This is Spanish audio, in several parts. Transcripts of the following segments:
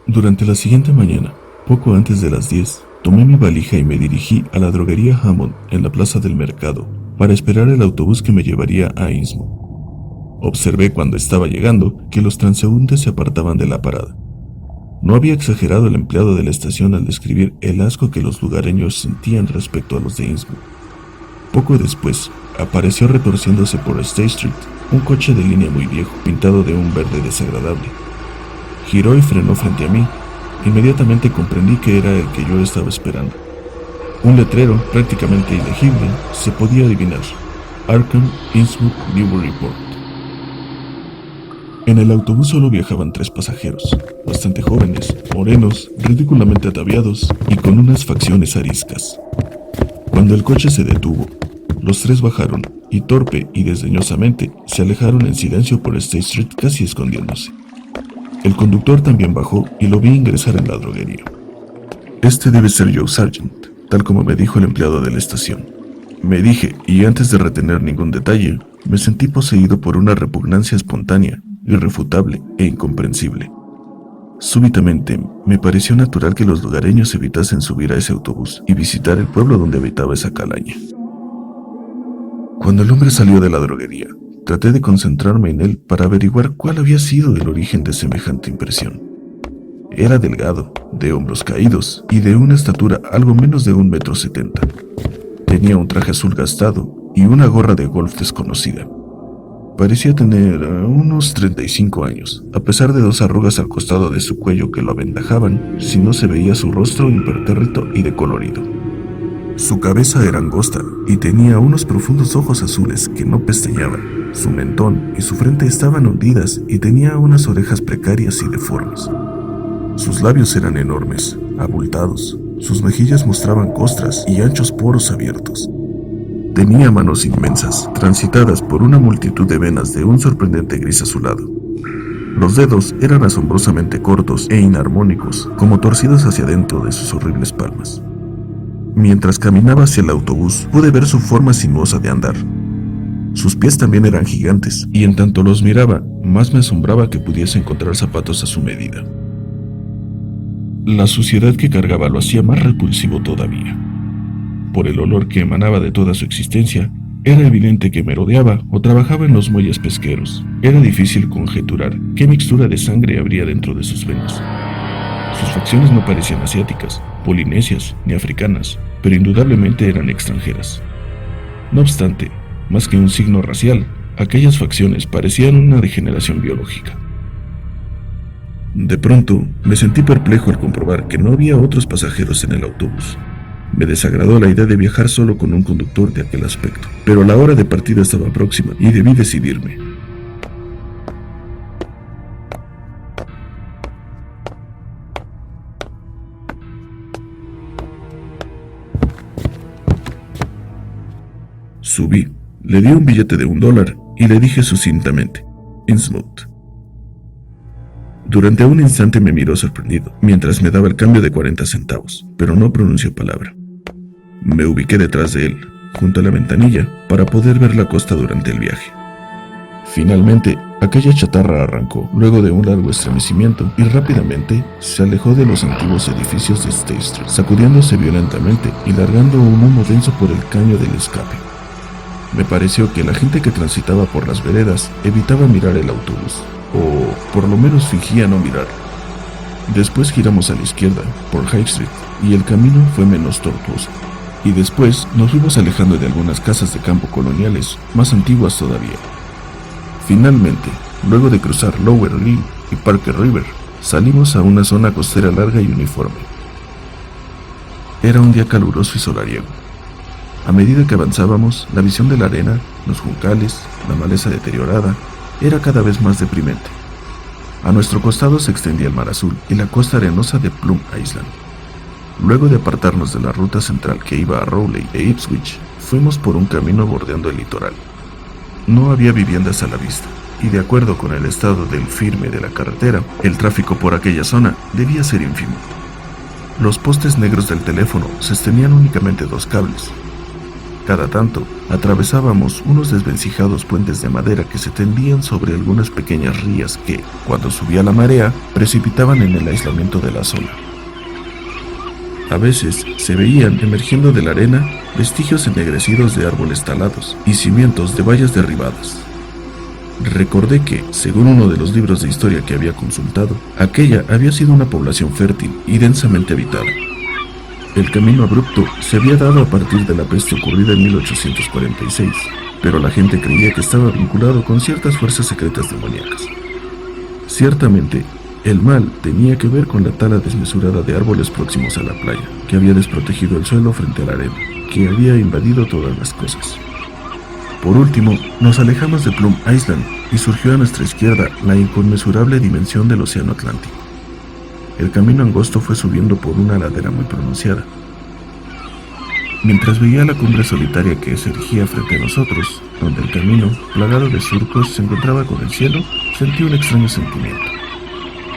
Durante la siguiente mañana, poco antes de las 10, tomé mi valija y me dirigí a la droguería Hammond en la plaza del mercado para esperar el autobús que me llevaría a Innsmouth. Observé cuando estaba llegando que los transeúntes se apartaban de la parada. No había exagerado el empleado de la estación al describir el asco que los lugareños sentían respecto a los de Innsmouth. Poco después, apareció retorciéndose por State Street un coche de línea muy viejo, pintado de un verde desagradable. Giró y frenó frente a mí. Inmediatamente comprendí que era el que yo estaba esperando. Un letrero, prácticamente ilegible, se podía adivinar: Arkham Innsmouth Newburyport. En el autobús solo viajaban 3 pasajeros, bastante jóvenes, morenos, ridículamente ataviados y con unas facciones ariscas. Cuando el coche se detuvo, los 3 bajaron y torpe y desdeñosamente se alejaron en silencio por State Street, casi escondiéndose. El conductor también bajó y lo vi ingresar en la droguería. Este debe ser Joe Sargent, tal como me dijo el empleado de la estación. Me dije, y antes de retener ningún detalle, me sentí poseído por una repugnancia espontánea, irrefutable e incomprensible. Súbitamente, me pareció natural que los lugareños evitasen subir a ese autobús y visitar el pueblo donde habitaba esa calaña. Cuando el hombre salió de la droguería, traté de concentrarme en él para averiguar cuál había sido el origen de semejante impresión. Era delgado, de hombros caídos y de una estatura algo menos de 1,70 m. Tenía un traje azul gastado y una gorra de golf desconocida. Parecía tener unos 35 años, a pesar de 2 arrugas al costado de su cuello que lo aventajaban si no se veía su rostro impertérrito y decolorido. Su cabeza era angosta y tenía unos profundos ojos azules que no pestañeaban. Su mentón y su frente estaban hundidas y tenía unas orejas precarias y deformes. Sus labios eran enormes, abultados. Sus mejillas mostraban costras y anchos poros abiertos. Tenía manos inmensas, transitadas por una multitud de venas de un sorprendente gris azulado. Los dedos eran asombrosamente cortos e inarmónicos, como torcidos hacia adentro de sus horribles palmas. Mientras caminaba hacia el autobús, pude ver su forma sinuosa de andar. Sus pies también eran gigantes, y en tanto los miraba, más me asombraba que pudiese encontrar zapatos a su medida. La suciedad que cargaba lo hacía más repulsivo todavía. Por el olor que emanaba de toda su existencia, era evidente que merodeaba o trabajaba en los muelles pesqueros. Era difícil conjeturar qué mixtura de sangre habría dentro de sus venas. Sus facciones no parecían asiáticas, polinesias ni africanas, pero indudablemente eran extranjeras. No obstante, más que un signo racial, aquellas facciones parecían una degeneración biológica. De pronto, me sentí perplejo al comprobar que no había otros pasajeros en el autobús. Me desagradó la idea de viajar solo con un conductor de aquel aspecto, pero la hora de partida estaba próxima y debí decidirme. Subí, le di un billete de $1 y le dije sucintamente: Innsmouth. Durante un instante me miró sorprendido, mientras me daba el cambio de 40 centavos, pero no pronunció palabra. Me ubiqué detrás de él, junto a la ventanilla, para poder ver la costa durante el viaje. Finalmente, aquella chatarra arrancó, luego de un largo estremecimiento, y rápidamente se alejó de los antiguos edificios de State Street, sacudiéndose violentamente y largando un humo denso por el caño del escape. Me pareció que la gente que transitaba por las veredas evitaba mirar el autobús, o por lo menos fingía no mirar. Después giramos a la izquierda, por High Street, y el camino fue menos tortuoso. Y después nos fuimos alejando de algunas casas de campo coloniales, más antiguas todavía. Finalmente, luego de cruzar Lower Lee y Parker River, salimos a una zona costera larga y uniforme. Era un día caluroso y solariego. A medida que avanzábamos, la visión de la arena, los juncales, la maleza deteriorada, era cada vez más deprimente. A nuestro costado se extendía el mar azul y la costa arenosa de Plum Island. Luego de apartarnos de la ruta central que iba a Rowley e Ipswich, fuimos por un camino bordeando el litoral. No había viviendas a la vista, y de acuerdo con el estado del firme de la carretera, el tráfico por aquella zona debía ser ínfimo. Los postes negros del teléfono sostenían únicamente 2 cables. Cada tanto, atravesábamos unos desvencijados puentes de madera que se tendían sobre algunas pequeñas rías que, cuando subía la marea, precipitaban en el aislamiento de la zona. A veces se veían, emergiendo de la arena, vestigios ennegrecidos de árboles talados y cimientos de vallas derribadas. Recordé que, según uno de los libros de historia que había consultado, aquella había sido una población fértil y densamente habitada. El camino abrupto se había dado a partir de la peste ocurrida en 1846, pero la gente creía que estaba vinculado con ciertas fuerzas secretas demoníacas. Ciertamente, el mal tenía que ver con la tala desmesurada de árboles próximos a la playa, que había desprotegido el suelo frente a la arena, que había invadido todas las cosas. Por último, nos alejamos de Plum Island y surgió a nuestra izquierda la inconmensurable dimensión del océano Atlántico. El camino angosto fue subiendo por una ladera muy pronunciada. Mientras veía la cumbre solitaria que se erigía frente a nosotros, donde el camino, plagado de surcos, se encontraba con el cielo, sentí un extraño sentimiento.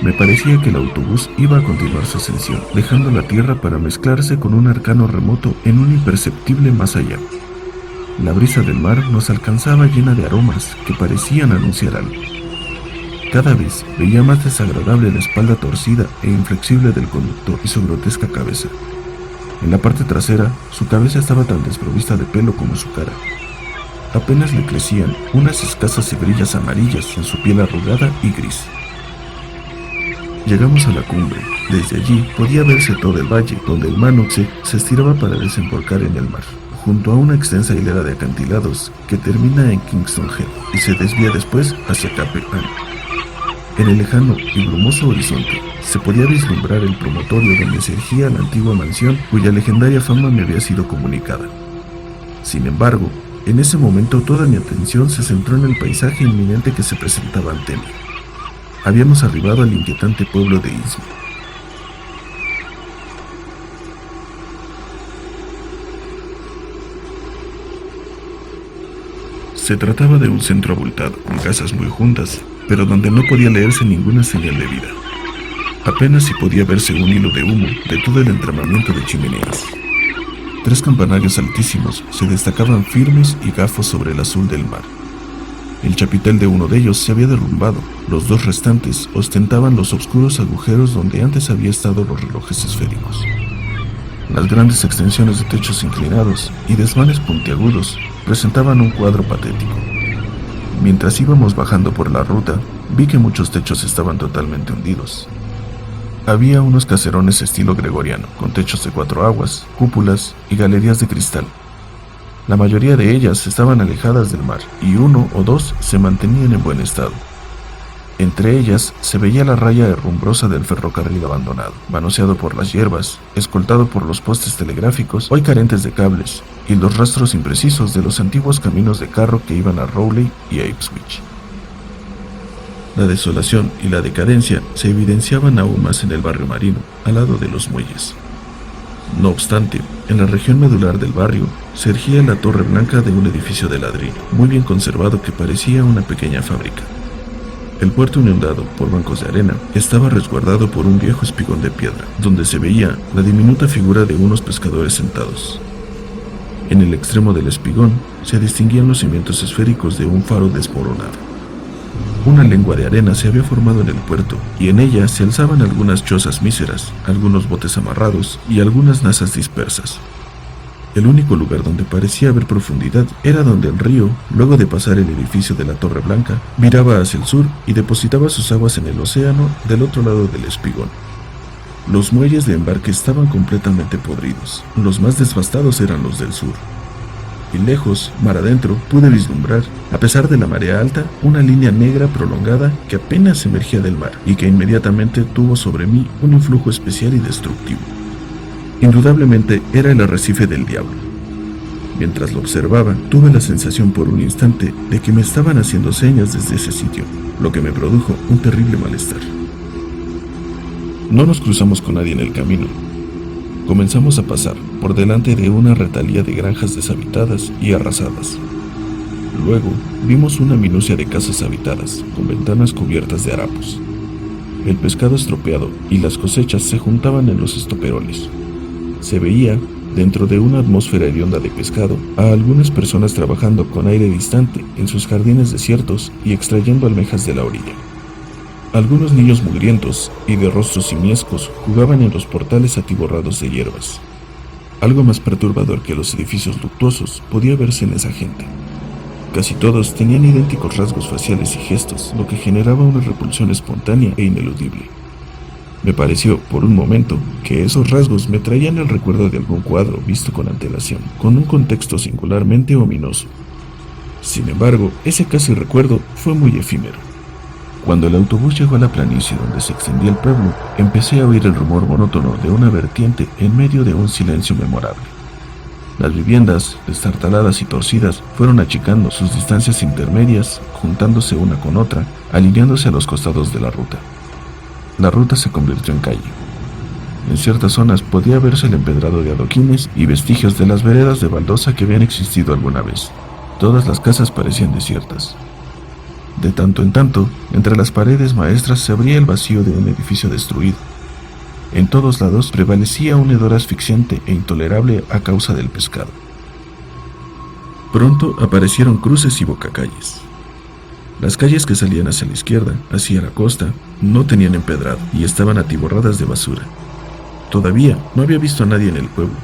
Me parecía que el autobús iba a continuar su ascensión, dejando la tierra para mezclarse con un arcano remoto en un imperceptible más allá. La brisa del mar nos alcanzaba llena de aromas que parecían anunciar algo. Cada vez veía más desagradable la espalda torcida e inflexible del conductor y su grotesca cabeza. En la parte trasera, su cabeza estaba tan desprovista de pelo como su cara. Apenas le crecían unas escasas hebrillas amarillas en su piel arrugada y gris. Llegamos a la cumbre. Desde allí podía verse todo el valle, donde el Manoxe se estiraba para desembocar en el mar, junto a una extensa hilera de acantilados que termina en Kingston Head y se desvía después hacia Cape Ann. En el lejano y brumoso horizonte se podía vislumbrar el promontorio donde se erigía la antigua mansión cuya legendaria fama me había sido comunicada. Sin embargo, en ese momento toda mi atención se centró en el paisaje inminente que se presentaba ante mí. Habíamos arribado al inquietante pueblo de Innsmouth. Se trataba de un centro abultado, con casas muy juntas, pero donde no podía leerse ninguna señal de vida. Apenas si podía verse un hilo de humo de todo el entramamiento de chimeneas. 3 campanarios altísimos se destacaban firmes y gafos sobre el azul del mar. El chapitel de uno de ellos se había derrumbado, los 2 restantes ostentaban los oscuros agujeros donde antes había estado los relojes esféricos. Las grandes extensiones de techos inclinados y desvanes puntiagudos presentaban un cuadro patético. Mientras íbamos bajando por la ruta, vi que muchos techos estaban totalmente hundidos. Había unos caserones estilo gregoriano, con techos de 4 aguas, cúpulas y galerías de cristal. La mayoría de ellas estaban alejadas del mar y 1 o 2 se mantenían en buen estado. Entre ellas se veía la raya herrumbrosa del ferrocarril abandonado, manoseado por las hierbas, escoltado por los postes telegráficos, hoy carentes de cables, y los rastros imprecisos de los antiguos caminos de carro que iban a Rowley y a Ipswich. La desolación y la decadencia se evidenciaban aún más en el barrio marino, al lado de los muelles. No obstante, en la región medular del barrio se erguía la torre blanca de un edificio de ladrillo, muy bien conservado que parecía una pequeña fábrica. El puerto inundado por bancos de arena estaba resguardado por un viejo espigón de piedra, donde se veía la diminuta figura de unos pescadores sentados. En el extremo del espigón se distinguían los cimientos esféricos de un faro desmoronado. Una lengua de arena se había formado en el puerto, y en ella se alzaban algunas chozas míseras, algunos botes amarrados y algunas nazas dispersas. El único lugar donde parecía haber profundidad era donde el río, luego de pasar el edificio de la Torre Blanca, viraba hacia el sur y depositaba sus aguas en el océano del otro lado del espigón. Los muelles de embarque estaban completamente podridos, los más devastados eran los del sur. Y lejos, mar adentro, pude vislumbrar, a pesar de la marea alta, una línea negra prolongada que apenas emergía del mar y que inmediatamente tuvo sobre mí un influjo especial y destructivo. Indudablemente era el arrecife del diablo. Mientras lo observaba, tuve la sensación por un instante de que me estaban haciendo señas desde ese sitio, lo que me produjo un terrible malestar. No nos cruzamos con nadie en el camino. Comenzamos a pasar por delante de una retalía de granjas deshabitadas y arrasadas. Luego vimos una minucia de casas habitadas, con ventanas cubiertas de harapos. El pescado estropeado y las cosechas se juntaban en los estoperoles. Se veía, dentro de una atmósfera hedionda de pescado, a algunas personas trabajando con aire distante en sus jardines desiertos y extrayendo almejas de la orilla. Algunos niños mugrientos y de rostros simiescos jugaban en los portales atiborrados de hierbas. Algo más perturbador que los edificios luctuosos podía verse en esa gente. Casi todos tenían idénticos rasgos faciales y gestos, lo que generaba una repulsión espontánea e ineludible. Me pareció, por un momento, que esos rasgos me traían el recuerdo de algún cuadro visto con antelación, con un contexto singularmente ominoso. Sin embargo, ese casi recuerdo fue muy efímero. Cuando el autobús llegó a la planicie donde se extendía el pueblo, empecé a oír el rumor monótono de una vertiente en medio de un silencio memorable. Las viviendas, destartaladas y torcidas, fueron achicando sus distancias intermedias, juntándose una con otra, alineándose a los costados de la ruta. La ruta se convirtió en calle. En ciertas zonas podía verse el empedrado de adoquines y vestigios de las veredas de baldosa que habían existido alguna vez. Todas las casas parecían desiertas. De tanto en tanto, entre las paredes maestras se abría el vacío de un edificio destruido. En todos lados prevalecía un hedor asfixiante e intolerable a causa del pescado. Pronto aparecieron cruces y bocacalles. Las calles que salían hacia la izquierda, hacia la costa, no tenían empedrado y estaban atiborradas de basura. Todavía no había visto a nadie en el pueblo,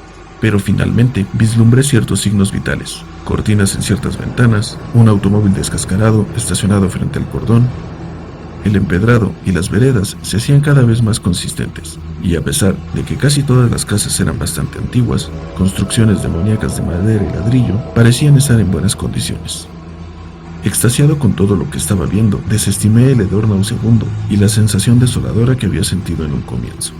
pero finalmente vislumbré ciertos signos vitales: cortinas en ciertas ventanas, un automóvil descascarado estacionado frente al cordón. El empedrado y las veredas se hacían cada vez más consistentes, y a pesar de que casi todas las casas eran bastante antiguas, construcciones demoníacas de madera y ladrillo, parecían estar en buenas condiciones. Extasiado con todo lo que estaba viendo, desestimé el hedor nauseabundo y la sensación desoladora que había sentido en un comienzo.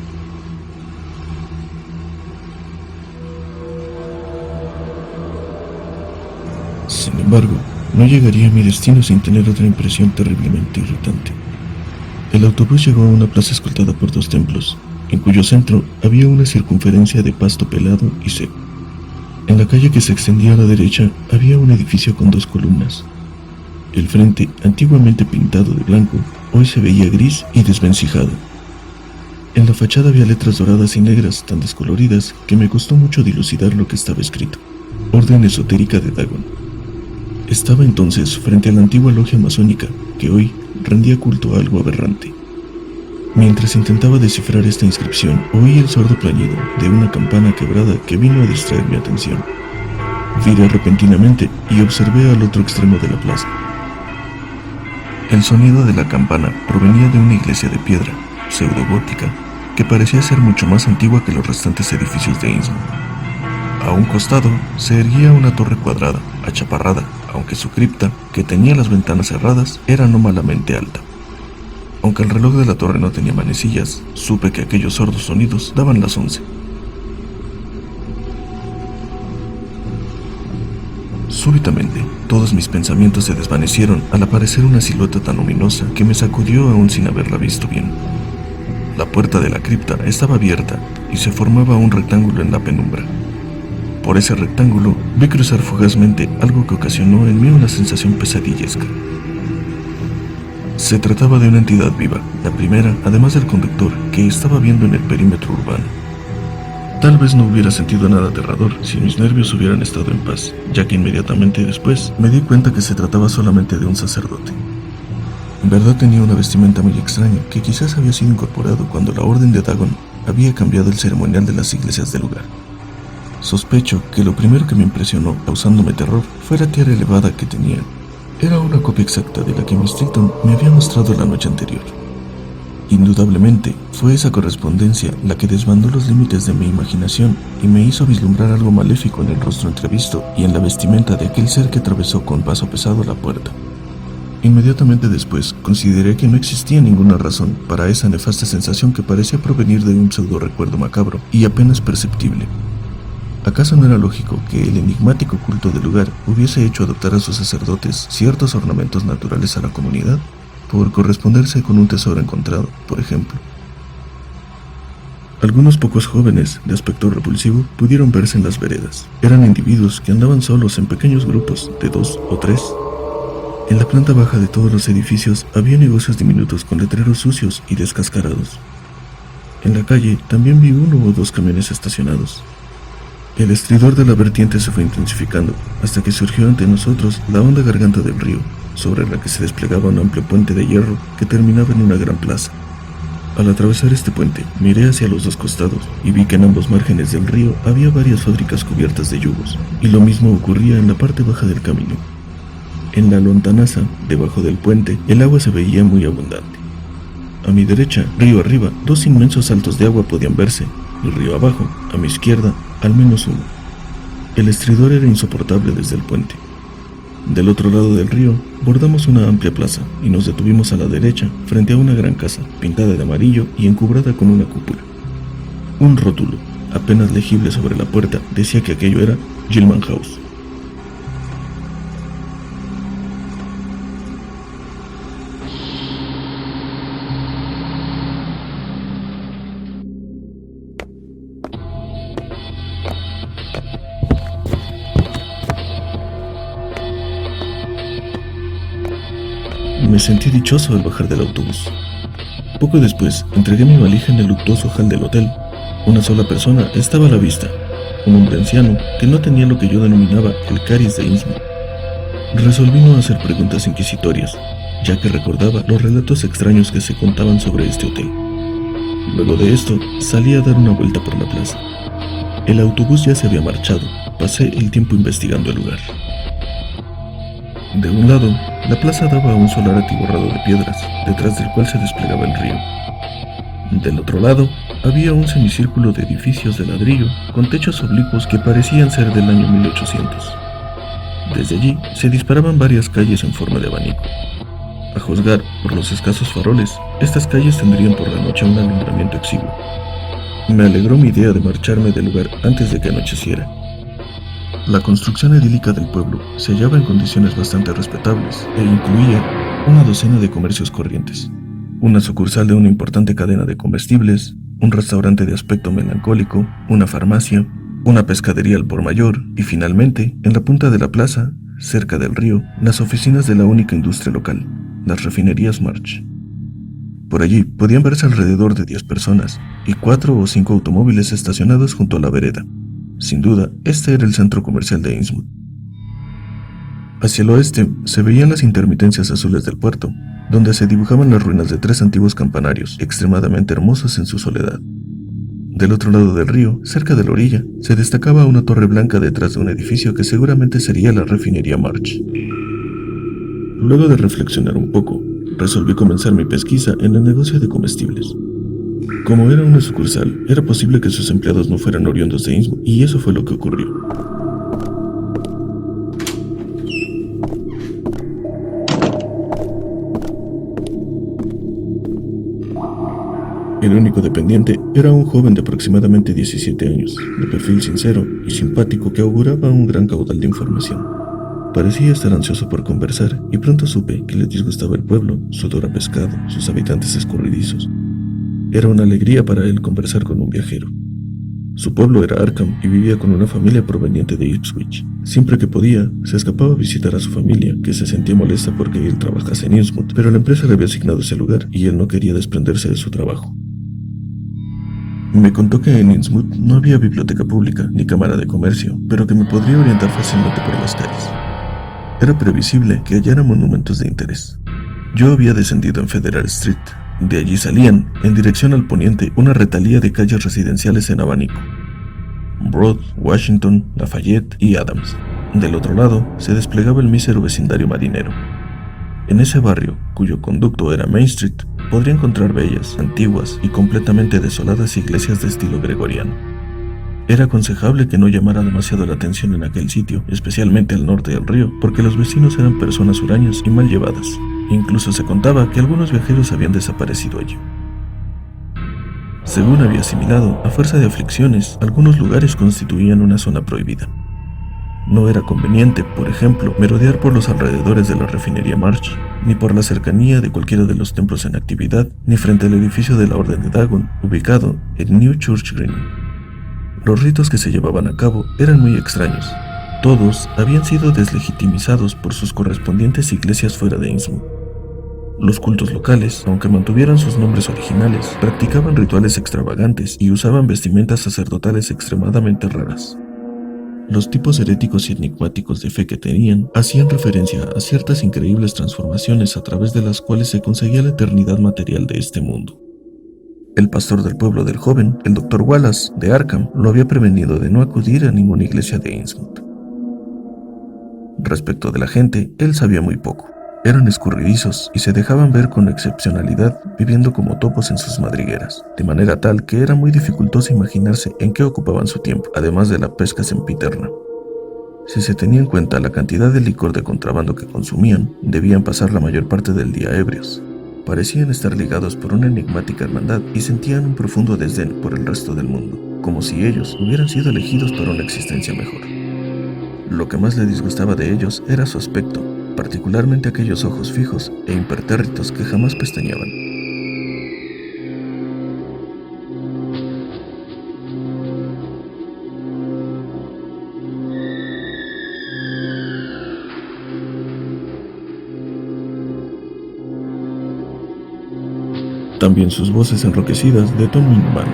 Sin embargo, no llegaría a mi destino sin tener otra impresión terriblemente irritante. El autobús llegó a una plaza escoltada por 2 templos, en cuyo centro había una circunferencia de pasto pelado y seco. En la calle que se extendía a la derecha había un edificio con 2 columnas. El frente, antiguamente pintado de blanco, hoy se veía gris y desvencijado. En la fachada había letras doradas y negras tan descoloridas que me costó mucho dilucidar lo que estaba escrito: Orden Esotérica de Dagon. Estaba entonces frente a la antigua logia masónica, que hoy rendía culto a algo aberrante. Mientras intentaba descifrar esta inscripción, oí el sordo plañido de una campana quebrada que vino a distraer mi atención. Viré repentinamente y observé al otro extremo de la plaza. El sonido de la campana provenía de una iglesia de piedra, pseudogótica, que parecía ser mucho más antigua que los restantes edificios de Innsmouth. A un costado se erguía una torre cuadrada, achaparrada, aunque su cripta, que tenía las ventanas cerradas, era no malamente alta. Aunque el reloj de la torre no tenía manecillas, supe que aquellos sordos sonidos daban las 11. Súbitamente, todos mis pensamientos se desvanecieron al aparecer una silueta tan luminosa que me sacudió aún sin haberla visto bien. La puerta de la cripta estaba abierta y se formaba un rectángulo en la penumbra. Por ese rectángulo vi cruzar fugazmente algo que ocasionó en mí una sensación pesadillesca. Se trataba de una entidad viva, la primera, además del conductor, que estaba viendo en el perímetro urbano. Tal vez no hubiera sentido nada aterrador si mis nervios hubieran estado en paz, ya que inmediatamente después me di cuenta que se trataba solamente de un sacerdote. En verdad tenía una vestimenta muy extraña, que quizás había sido incorporado cuando la Orden de Dagon había cambiado el ceremonial de las iglesias del lugar. Sospecho que lo primero que me impresionó, causándome terror, fue la tierra elevada que tenían. Era una copia exacta de la que Miss Triton me había mostrado la noche anterior. Indudablemente, fue esa correspondencia la que desbandó los límites de mi imaginación y me hizo vislumbrar algo maléfico en el rostro entrevisto y en la vestimenta de aquel ser que atravesó con paso pesado la puerta. Inmediatamente después, consideré que no existía ninguna razón para esa nefasta sensación que parecía provenir de un pseudo recuerdo macabro y apenas perceptible. ¿Acaso no era lógico que el enigmático culto del lugar hubiese hecho adoptar a sus sacerdotes ciertos ornamentos naturales a la comunidad, por corresponderse con un tesoro encontrado, por ejemplo? Algunos pocos jóvenes, de aspecto repulsivo, pudieron verse en las veredas. Eran individuos que andaban solos en pequeños grupos de 2 o 3. En la planta baja de todos los edificios había negocios diminutos con letreros sucios y descascarados. En la calle también vi 1 o 2 camiones estacionados. El estridor de la vertiente se fue intensificando, hasta que surgió ante nosotros la honda garganta del río, sobre la que se desplegaba un amplio puente de hierro que terminaba en una gran plaza. Al atravesar este puente, miré hacia los 2 costados y vi que en ambos márgenes del río había varias fábricas cubiertas de yugos, y lo mismo ocurría en la parte baja del camino. En la lontananza, debajo del puente, el agua se veía muy abundante. A mi derecha, río arriba, 2 inmensos saltos de agua podían verse, y río abajo, a mi izquierda, al menos 1. El estridor era insoportable desde el puente. Del otro lado del río, bordamos una amplia plaza y nos detuvimos a la derecha, frente a una gran casa, pintada de amarillo y encubrada con una cúpula. Un rótulo, apenas legible sobre la puerta, decía que aquello era Gilman House. Me sentí dichoso al bajar del autobús. Poco después, entregué mi valija en el luctuoso hall del hotel. Una sola persona estaba a la vista, un hombre anciano que no tenía lo que yo denominaba el caris de Innsmouth. Resolví no hacer preguntas inquisitorias, ya que recordaba los relatos extraños que se contaban sobre este hotel. Luego de esto, salí a dar una vuelta por la plaza. El autobús ya se había marchado. Pasé el tiempo investigando el lugar. De un lado, la plaza daba a un solar atiborrado de piedras, detrás del cual se desplegaba el río. Del otro lado, había un semicírculo de edificios de ladrillo, con techos oblicuos que parecían ser del año 1800. Desde allí, se disparaban varias calles en forma de abanico. A juzgar por los escasos faroles, estas calles tendrían por la noche un alumbramiento exiguo. Me alegró mi idea de marcharme del lugar antes de que anocheciera. La construcción edílica del pueblo se hallaba en condiciones bastante respetables e incluía una docena de comercios corrientes, una sucursal de una importante cadena de comestibles, un restaurante de aspecto melancólico, una farmacia, una pescadería al por mayor y finalmente, en la punta de la plaza, cerca del río, las oficinas de la única industria local, las refinerías March. Por allí podían verse alrededor de 10 personas y 4 o 5 automóviles estacionados junto a la vereda. Sin duda, este era el centro comercial de Innsmouth. Hacia el oeste se veían las intermitencias azules del puerto, donde se dibujaban las ruinas de 3 antiguos campanarios, extremadamente hermosos en su soledad. Del otro lado del río, cerca de la orilla, se destacaba una torre blanca detrás de un edificio que seguramente sería la refinería March. Luego de reflexionar un poco, resolví comenzar mi pesquisa en el negocio de comestibles. Como era una sucursal, era posible que sus empleados no fueran oriundos de Innsmouth, y eso fue lo que ocurrió. El único dependiente era un joven de aproximadamente 17 años, de perfil sincero y simpático que auguraba un gran caudal de información. Parecía estar ansioso por conversar y pronto supe que le disgustaba el pueblo, su olor a pescado, sus habitantes escurridizos. Era una alegría para él conversar con un viajero. Su pueblo era Arkham y vivía con una familia proveniente de Ipswich. Siempre que podía, se escapaba a visitar a su familia, que se sentía molesta porque él trabajase en Innsmouth, pero la empresa le había asignado ese lugar y él no quería desprenderse de su trabajo. Me contó que en Innsmouth no había biblioteca pública ni cámara de comercio, pero que me podría orientar fácilmente por las calles. Era previsible que hallara monumentos de interés. Yo había descendido en Federal Street. De allí salían, en dirección al poniente, una retalía de calles residenciales en abanico: Broad, Washington, Lafayette y Adams. Del otro lado se desplegaba el mísero vecindario marinero. En ese barrio, cuyo conducto era Main Street, podría encontrar bellas, antiguas y completamente desoladas iglesias de estilo gregoriano. Era aconsejable que no llamara demasiado la atención en aquel sitio, especialmente al norte del río, porque los vecinos eran personas hurañas y mal llevadas. Incluso se contaba que algunos viajeros habían desaparecido allí. Según había asimilado, a fuerza de aflicciones, algunos lugares constituían una zona prohibida. No era conveniente, por ejemplo, merodear por los alrededores de la refinería March, ni por la cercanía de cualquiera de los templos en actividad, ni frente al edificio de la Orden de Dagon, ubicado en New Church Green. Los ritos que se llevaban a cabo eran muy extraños. Todos habían sido deslegitimizados por sus correspondientes iglesias fuera de Innsmouth. Los cultos locales, aunque mantuvieran sus nombres originales, practicaban rituales extravagantes y usaban vestimentas sacerdotales extremadamente raras. Los tipos heréticos y enigmáticos de fe que tenían hacían referencia a ciertas increíbles transformaciones a través de las cuales se conseguía la eternidad material de este mundo. El pastor del pueblo del joven, el Dr. Wallace de Arkham, lo había prevenido de no acudir a ninguna iglesia de Innsmouth. Respecto de la gente, él sabía muy poco. Eran escurridizos y se dejaban ver con excepcionalidad viviendo como topos en sus madrigueras, de manera tal que era muy dificultoso imaginarse en qué ocupaban su tiempo, además de la pesca sempiterna. Si se tenía en cuenta la cantidad de licor de contrabando que consumían, debían pasar la mayor parte del día ebrios. Parecían estar ligados por una enigmática hermandad y sentían un profundo desdén por el resto del mundo, como si ellos hubieran sido elegidos para una existencia mejor. Lo que más le disgustaba de ellos era su aspecto, particularmente aquellos ojos fijos e impertérritos que jamás pestañeaban. También sus voces enroquecidas de tono inhumano.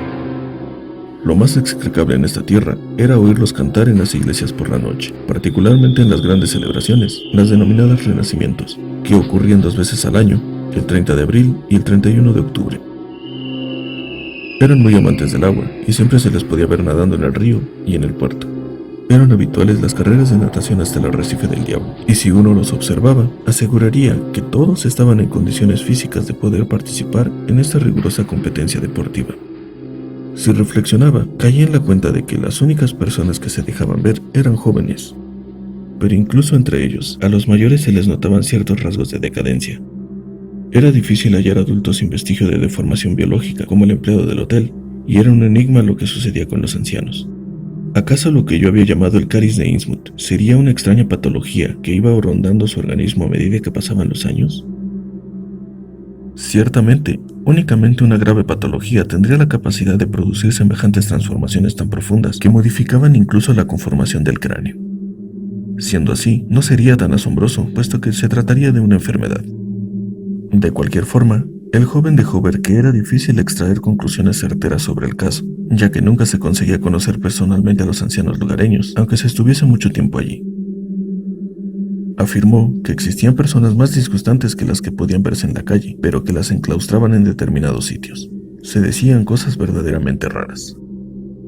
Lo más execrable en esta tierra era oírlos cantar en las iglesias por la noche, particularmente en las grandes celebraciones, las denominadas renacimientos, que ocurrían 2 veces al año, el 30 de abril y el 31 de octubre. Eran muy amantes del agua y siempre se les podía ver nadando en el río y en el puerto. Eran habituales las carreras de natación hasta el arrecife del Diablo, y si uno los observaba, aseguraría que todos estaban en condiciones físicas de poder participar en esta rigurosa competencia deportiva. Si reflexionaba, caía en la cuenta de que las únicas personas que se dejaban ver eran jóvenes. Pero incluso entre ellos, a los mayores se les notaban ciertos rasgos de decadencia. Era difícil hallar adultos sin vestigio de deformación biológica, como el empleado del hotel, y era un enigma lo que sucedía con los ancianos. ¿Acaso lo que yo había llamado el caris de Innsmouth sería una extraña patología que iba rondando su organismo a medida que pasaban los años? Ciertamente, únicamente una grave patología tendría la capacidad de producir semejantes transformaciones tan profundas que modificaban incluso la conformación del cráneo. Siendo así, no sería tan asombroso, puesto que se trataría de una enfermedad. De cualquier forma, el joven dejó ver que era difícil extraer conclusiones certeras sobre el caso, ya que nunca se conseguía conocer personalmente a los ancianos lugareños, aunque se estuviese mucho tiempo allí. Afirmó que existían personas más disgustantes que las que podían verse en la calle, pero que las enclaustraban en determinados sitios. Se decían cosas verdaderamente raras.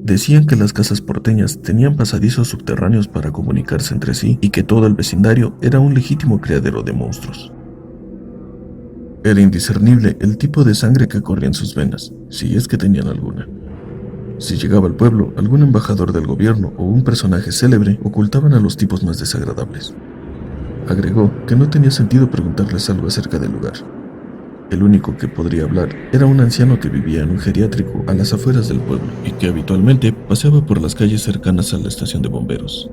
Decían que las casas porteñas tenían pasadizos subterráneos para comunicarse entre sí y que todo el vecindario era un legítimo criadero de monstruos. Era indiscernible el tipo de sangre que corría en sus venas, si es que tenían alguna. Si llegaba al pueblo, algún embajador del gobierno o un personaje célebre ocultaban a los tipos más desagradables. Agregó que no tenía sentido preguntarles algo acerca del lugar. El único que podría hablar era un anciano que vivía en un geriátrico a las afueras del pueblo y que habitualmente paseaba por las calles cercanas a la estación de bomberos.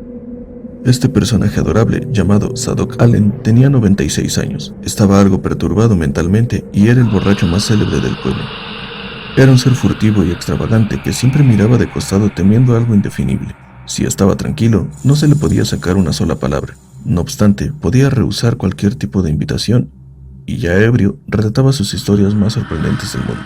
Este personaje adorable, llamado Zadok Allen, tenía 96 años, estaba algo perturbado mentalmente y era el borracho más célebre del pueblo. Era un ser furtivo y extravagante que siempre miraba de costado temiendo algo indefinible. Si estaba tranquilo, no se le podía sacar una sola palabra. No obstante, podía rehusar cualquier tipo de invitación, y ya ebrio, relataba sus historias más sorprendentes del mundo.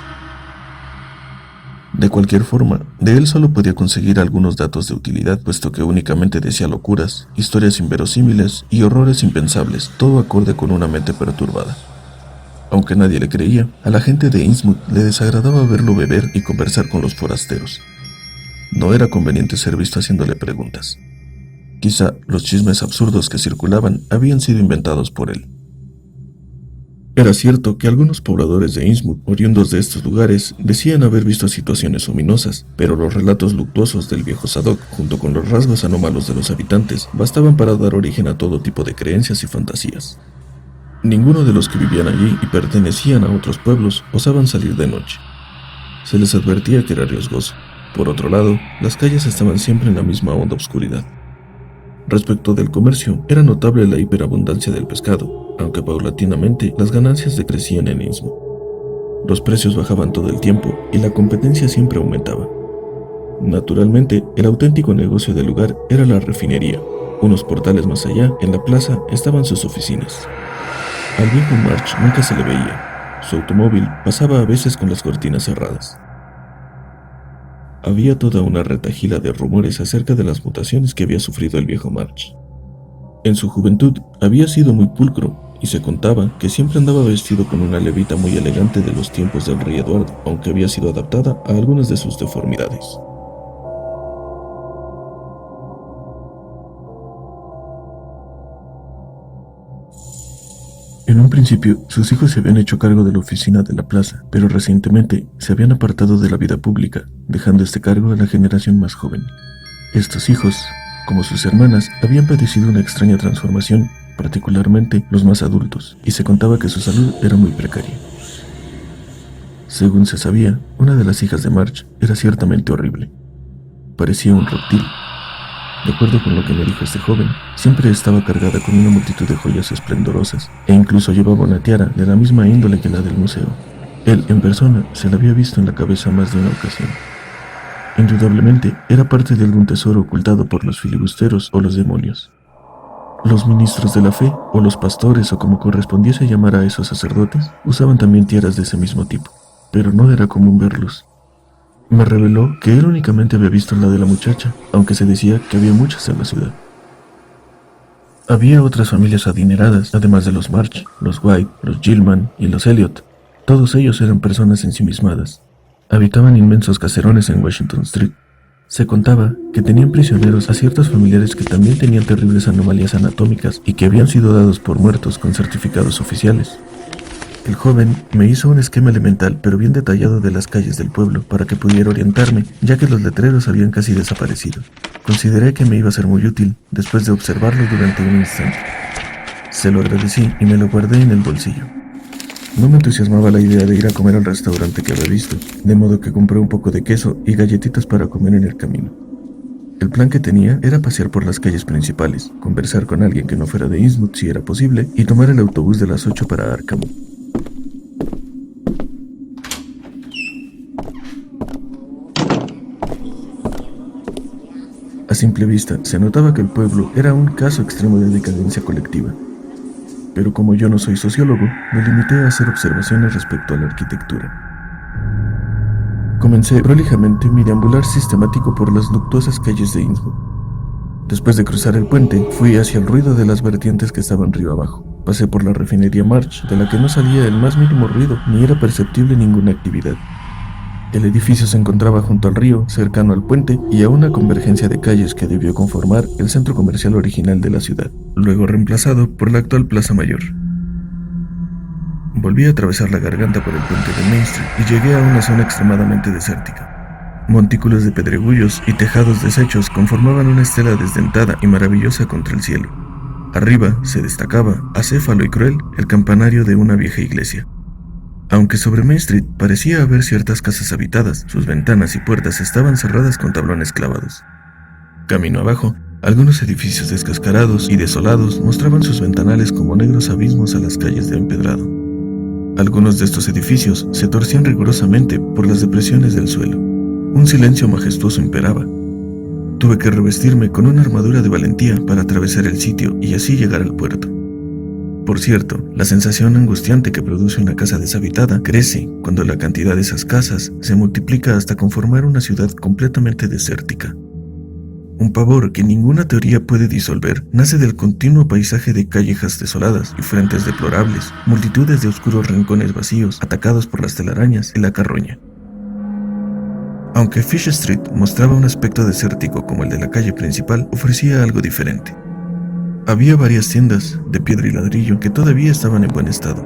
De cualquier forma, de él solo podía conseguir algunos datos de utilidad, puesto que únicamente decía locuras, historias inverosímiles y horrores impensables, todo acorde con una mente perturbada. Aunque nadie le creía, a la gente de Innsmouth le desagradaba verlo beber y conversar con los forasteros. No era conveniente ser visto haciéndole preguntas. Quizá los chismes absurdos que circulaban habían sido inventados por él. Era cierto que algunos pobladores de Innsmouth, oriundos de estos lugares, decían haber visto situaciones ominosas, pero los relatos luctuosos del viejo Zadok, junto con los rasgos anómalos de los habitantes, bastaban para dar origen a todo tipo de creencias y fantasías. Ninguno de los que vivían allí y pertenecían a otros pueblos osaban salir de noche. Se les advertía que era riesgoso. Por otro lado, las calles estaban siempre en la misma honda oscuridad. Respecto del comercio, era notable la hiperabundancia del pescado, aunque paulatinamente las ganancias decrecían en Innsmouth. Los precios bajaban todo el tiempo y la competencia siempre aumentaba. Naturalmente, el auténtico negocio del lugar era la refinería. Unos portales más allá, en la plaza, estaban sus oficinas. Al viejo March nunca se le veía. Su automóvil pasaba a veces con las cortinas cerradas. Había toda una retahíla de rumores acerca de las mutaciones que había sufrido el viejo March. En su juventud había sido muy pulcro y se contaba que siempre andaba vestido con una levita muy elegante de los tiempos del rey Eduardo, aunque había sido adaptada a algunas de sus deformidades. En un principio, sus hijos se habían hecho cargo de la oficina de la plaza, pero recientemente se habían apartado de la vida pública, dejando este cargo a la generación más joven. Estos hijos, como sus hermanas, habían padecido una extraña transformación, particularmente los más adultos, y se contaba que su salud era muy precaria. Según se sabía, una de las hijas de March era ciertamente horrible. Parecía un reptil. De acuerdo con lo que me dijo este joven, siempre estaba cargada con una multitud de joyas esplendorosas, e incluso llevaba una tiara de la misma índole que la del museo. Él, en persona, se la había visto en la cabeza más de una ocasión. Indudablemente, era parte de algún tesoro ocultado por los filibusteros o los demonios. Los ministros de la fe, o los pastores, o como correspondiese llamar a esos sacerdotes, usaban también tiaras de ese mismo tipo, pero no era común verlos. Me reveló que él únicamente había visto la de la muchacha, aunque se decía que había muchas en la ciudad. Había otras familias adineradas, además de los March, los White, los Gilman y los Elliot. Todos ellos eran personas ensimismadas. Habitaban inmensos caserones en Washington Street. Se contaba que tenían prisioneros a ciertos familiares que también tenían terribles anomalías anatómicas y que habían sido dados por muertos con certificados oficiales. El joven me hizo un esquema elemental pero bien detallado de las calles del pueblo para que pudiera orientarme, ya que los letreros habían casi desaparecido. Consideré que me iba a ser muy útil después de observarlo durante un instante. Se lo agradecí y me lo guardé en el bolsillo. No me entusiasmaba la idea de ir a comer al restaurante que había visto, de modo que compré un poco de queso y galletitas para comer en el camino. El plan que tenía era pasear por las calles principales, conversar con alguien que no fuera de Innsmouth si era posible y tomar el autobús de las 8 para Arkham. A simple vista, se notaba que el pueblo era un caso extremo de decadencia colectiva. Pero como yo no soy sociólogo, me limité a hacer observaciones respecto a la arquitectura. Comencé prolijamente mi deambular sistemático por las luctuosas calles de Innsmouth. Después de cruzar el puente, fui hacia el ruido de las vertientes que estaban río abajo. Pasé por la refinería March, de la que no salía el más mínimo ruido, ni era perceptible ninguna actividad. El edificio se encontraba junto al río, cercano al puente y a una convergencia de calles que debió conformar el centro comercial original de la ciudad, luego reemplazado por la actual Plaza Mayor. Volví a atravesar la garganta por el puente de Main Street y llegué a una zona extremadamente desértica. Montículos de pedregullos y tejados deshechos conformaban una estela desdentada y maravillosa contra el cielo. Arriba se destacaba, acéfalo y cruel, el campanario de una vieja iglesia. Aunque sobre Main Street parecía haber ciertas casas habitadas, sus ventanas y puertas estaban cerradas con tablones clavados. Camino abajo, algunos edificios descascarados y desolados mostraban sus ventanales como negros abismos a las calles de empedrado. Algunos de estos edificios se torcían rigurosamente por las depresiones del suelo. Un silencio majestuoso imperaba. Tuve que revestirme con una armadura de valentía para atravesar el sitio y así llegar al puerto. Por cierto, la sensación angustiante que produce una casa deshabitada crece cuando la cantidad de esas casas se multiplica hasta conformar una ciudad completamente desértica. Un pavor que ninguna teoría puede disolver nace del continuo paisaje de callejas desoladas y frentes deplorables, multitudes de oscuros rincones vacíos atacados por las telarañas y la carroña. Aunque Fish Street mostraba un aspecto desértico como el de la calle principal, ofrecía algo diferente. Había varias tiendas de piedra y ladrillo que todavía estaban en buen estado.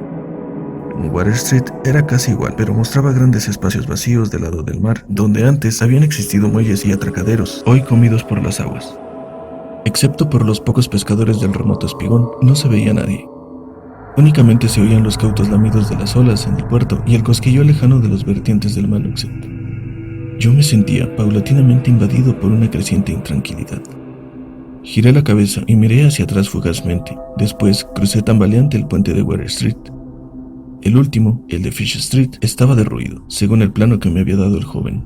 Water Street era casi igual, pero mostraba grandes espacios vacíos del lado del mar, donde antes habían existido muelles y atracaderos, hoy comidos por las aguas. Excepto por los pocos pescadores del remoto espigón, no se veía nadie. Únicamente se oían los cautos lamidos de las olas en el puerto y el cosquilleo lejano de los vertientes del Manuxet. Yo me sentía paulatinamente invadido por una creciente intranquilidad. Giré la cabeza y miré hacia atrás fugazmente. Después crucé tambaleante el puente de Water Street. El último, el de Fish Street, estaba derruido, según el plano que me había dado el joven.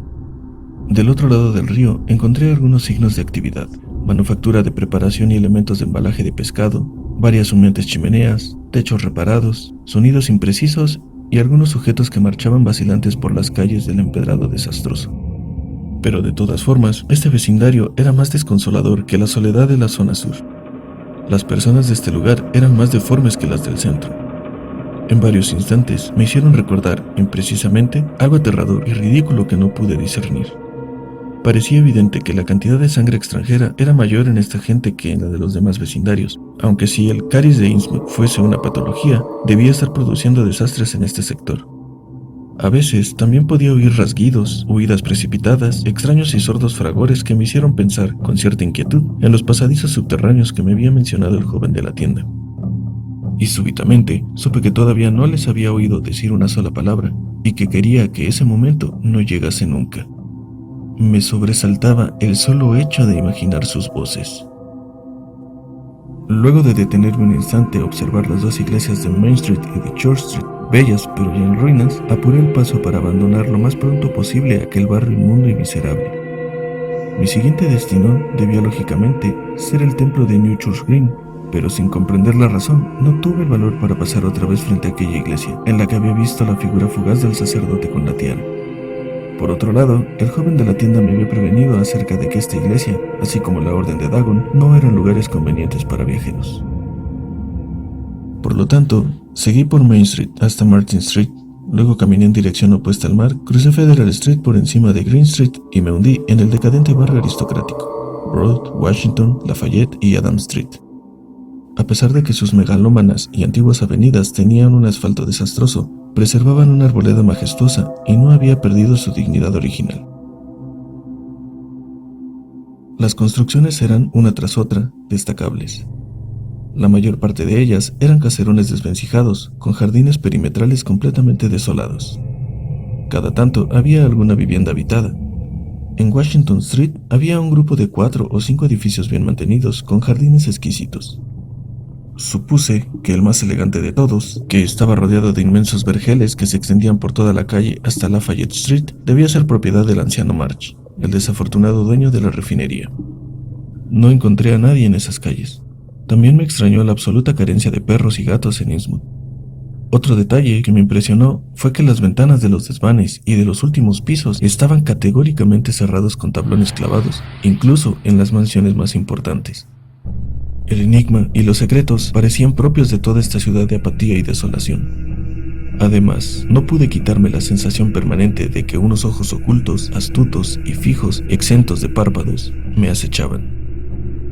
Del otro lado del río encontré algunos signos de actividad: manufactura de preparación y elementos de embalaje de pescado, varias humeantes chimeneas, techos reparados, sonidos imprecisos y algunos sujetos que marchaban vacilantes por las calles del empedrado desastroso. Pero de todas formas, este vecindario era más desconsolador que la soledad de la zona sur. Las personas de este lugar eran más deformes que las del centro. En varios instantes me hicieron recordar, imprecisamente, algo aterrador y ridículo que no pude discernir. Parecía evidente que la cantidad de sangre extranjera era mayor en esta gente que en la de los demás vecindarios, aunque si el caries de Innsmouth fuese una patología, debía estar produciendo desastres en este sector. A veces también podía oír rasguidos, huidas precipitadas, extraños y sordos fragores que me hicieron pensar, con cierta inquietud, en los pasadizos subterráneos que me había mencionado el joven de la tienda. Y súbitamente supe que todavía no les había oído decir una sola palabra, y que quería que ese momento no llegase nunca. Me sobresaltaba el solo hecho de imaginar sus voces. Luego de detenerme un instante a observar las dos iglesias de Main Street y de Church Street, bellas pero ya en ruinas, apuré el paso para abandonar lo más pronto posible aquel barrio inmundo y miserable. Mi siguiente destino debía lógicamente ser el templo de New Church Green, pero sin comprender la razón, no tuve el valor para pasar otra vez frente a aquella iglesia, en la que había visto la figura fugaz del sacerdote con la tiara. Por otro lado, el joven de la tienda me había prevenido acerca de que esta iglesia, así como la Orden de Dagon, no eran lugares convenientes para viajeros. Por lo tanto, seguí por Main Street hasta Martin Street, luego caminé en dirección opuesta al mar, crucé Federal Street por encima de Green Street y me hundí en el decadente barrio aristocrático, Broad, Washington, Lafayette y Adams Street. A pesar de que sus megalómanas y antiguas avenidas tenían un asfalto desastroso, preservaban una arboleda majestuosa y no había perdido su dignidad original. Las construcciones eran, una tras otra, destacables. La mayor parte de ellas eran caserones desvencijados, con jardines perimetrales completamente desolados. Cada tanto había alguna vivienda habitada. En Washington Street había un grupo de 4 o 5 edificios bien mantenidos, con jardines exquisitos. Supuse que el más elegante de todos, que estaba rodeado de inmensos vergeles que se extendían por toda la calle hasta Lafayette Street, debía ser propiedad del anciano March, el desafortunado dueño de la refinería. No encontré a nadie en esas calles. También me extrañó la absoluta carencia de perros y gatos en Innsmouth. Otro detalle que me impresionó fue que las ventanas de los desvanes y de los últimos pisos estaban categóricamente cerrados con tablones clavados, incluso en las mansiones más importantes. El enigma y los secretos parecían propios de toda esta ciudad de apatía y desolación. Además, no pude quitarme la sensación permanente de que unos ojos ocultos, astutos y fijos, exentos de párpados, me acechaban.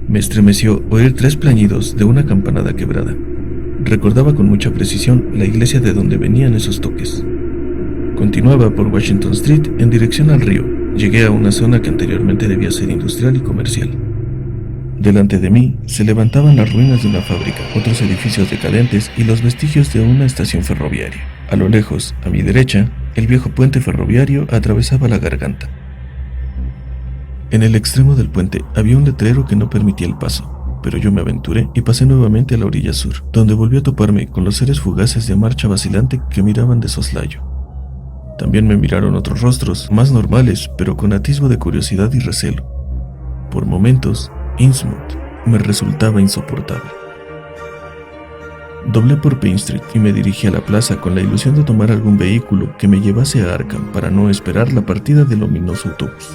Me estremeció oír 3 plañidos de una campanada quebrada. Recordaba con mucha precisión la iglesia de donde venían esos toques. Continuaba por Washington Street en dirección al río. Llegué a una zona que anteriormente debía ser industrial y comercial. Delante de mí se levantaban las ruinas de una fábrica, otros edificios decadentes y los vestigios de una estación ferroviaria. A lo lejos, a mi derecha, el viejo puente ferroviario atravesaba la garganta. En el extremo del puente había un letrero que no permitía el paso, pero yo me aventuré y pasé nuevamente a la orilla sur, donde volví a toparme con los seres fugaces de marcha vacilante que miraban de soslayo. También me miraron otros rostros, más normales, pero con atisbo de curiosidad y recelo. Por momentos, Innsmouth me resultaba insoportable. Doblé por Payne Street y me dirigí a la plaza con la ilusión de tomar algún vehículo que me llevase a Arkham para no esperar la partida del ominoso autobús.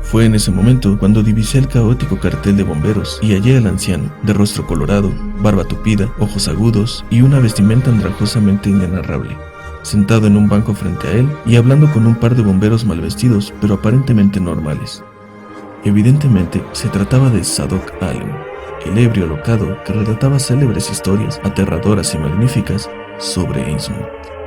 Fue en ese momento cuando divisé el caótico cartel de bomberos y hallé al anciano, de rostro colorado, barba tupida, ojos agudos y una vestimenta andrajosamente inenarrable, sentado en un banco frente a él y hablando con un par de bomberos mal vestidos pero aparentemente normales. Evidentemente se trataba de Zadok Allen, el ebrio alocado que relataba célebres historias, aterradoras y magníficas, sobre Innsmouth.